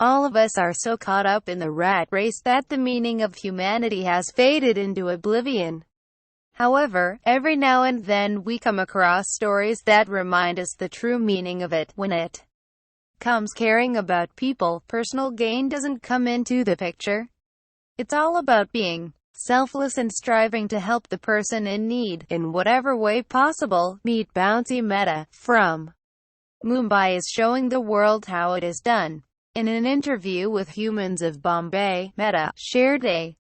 All of us are so caught up in the rat race that the meaning of humanity has faded into oblivion. However, every now and then we come across stories that remind us the true meaning of it. When it comes caring about people, personal gain doesn't come into the picture. It's all about being selfless and striving to help the person in need, in whatever way possible. Meet Bouncy Mehta, from Mumbai, is showing the world how it is done. In an interview with Humans of Bombay, Mehta shared a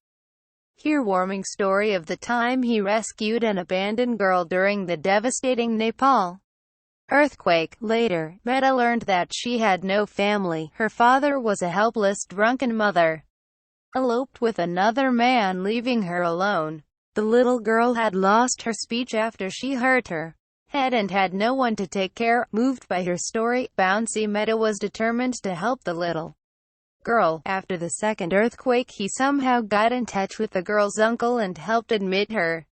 heartwarming story of the time he rescued an abandoned girl during the devastating Nepal earthquake. Later, Mehta learned that she had no family. Her father was a helpless, drunken mother, eloped with another man, leaving her alone. The little girl had lost her speech after she hurt her head and had no one to take care. Moved by her story, Bouncy Mehta was determined to help the little girl. After the second earthquake, he somehow got in touch with the girl's uncle and helped admit her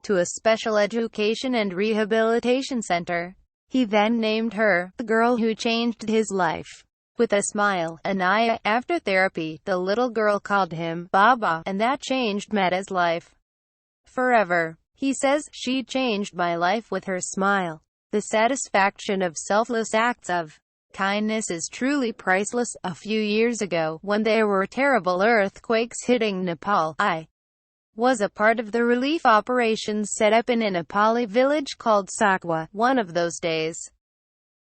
to a special education and rehabilitation center. He then named her the girl who changed his life. With a smile, Anaya. After therapy, the little girl called him Baba, and that changed Mehta's life forever. He says, "She changed my life with her smile." The satisfaction of selfless acts of kindness is truly priceless. A few years ago, when there were terrible earthquakes hitting Nepal, I was a part of the relief operations set up in a Nepali village called Sakwa. One of those days,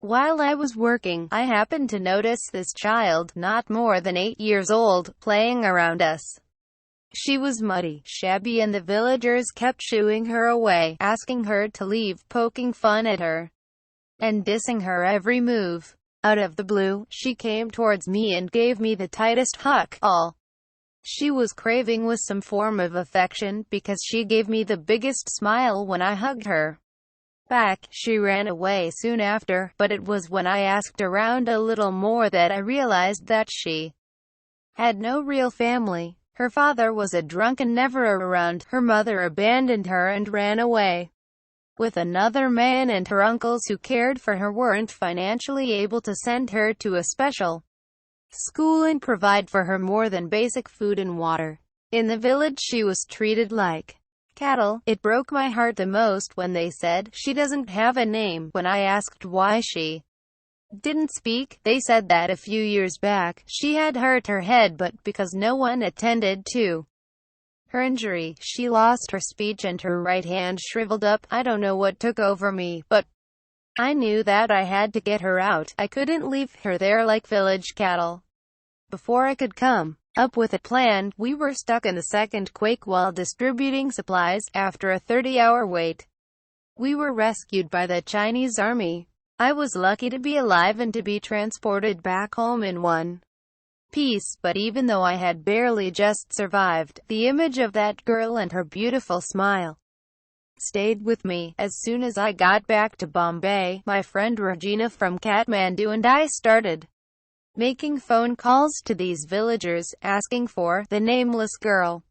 while I was working, I happened to notice this child, not more than 8 years old, playing around us. She was muddy, shabby, and the villagers kept shooing her away, asking her to leave, poking fun at her, and dissing her every move. Out of the blue, she came towards me and gave me the tightest hug. All she was craving was some form of affection, because she gave me the biggest smile when I hugged her back. She ran away soon after, but it was when I asked around a little more that I realized that she had no real family. Her father was a drunk and never around. Her mother abandoned her and ran away with another man, and her uncles who cared for her weren't financially able to send her to a special school and provide for her more than basic food and water. In the village, she was treated like cattle. It broke my heart the most when they said, "She doesn't have a name." When I asked why she didn't speak, they said that a few years back, she had hurt her head, but because no one attended to her injury, she lost her speech and her right hand shriveled up. I don't know what took over me, but I knew that I had to get her out. I couldn't leave her there like village cattle. Before I could come up with a plan, we were stuck in the second quake while distributing supplies. After a 30-hour wait, we were rescued by the Chinese army. I was lucky to be alive and to be transported back home in one piece, but even though I had barely just survived, the image of that girl and her beautiful smile stayed with me. As soon as I got back to Bombay, my friend Regina from Kathmandu and I started making phone calls to these villagers, asking for the nameless girl.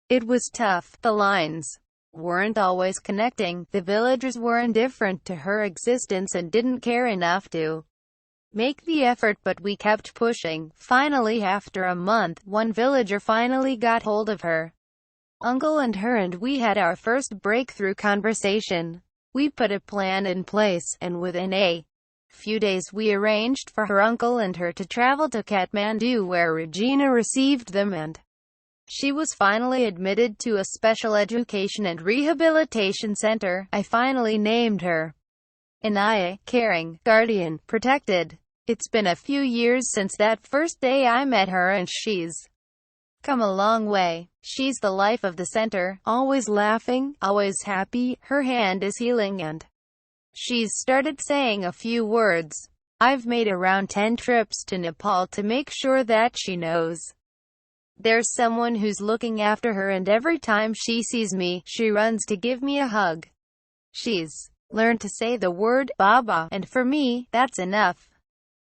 It was tough. The lines weren't always connecting. The villagers were indifferent to her existence and didn't care enough to make the effort, but we kept pushing. Finally, after a month, one villager finally got hold of her uncle and her, and we had our first breakthrough conversation. We put a plan in place, and within a few days we arranged for her uncle and her to travel to Kathmandu, where Regina received them, and she was finally admitted to a special education and rehabilitation center. I finally named her Anaya, caring, guardian, protected. It's been a few years since that first day I met her, and she's come a long way. She's the life of the center, always laughing, always happy. Her hand is healing and she's started saying a few words. I've made around 10 trips to Nepal to make sure that she knows there's someone who's looking after her, and every time she sees me, she runs to give me a hug. She's learned to say the word Baba, and for me, that's enough.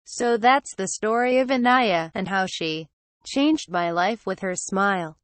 So that's the story of Anaya, and how she changed my life with her smile.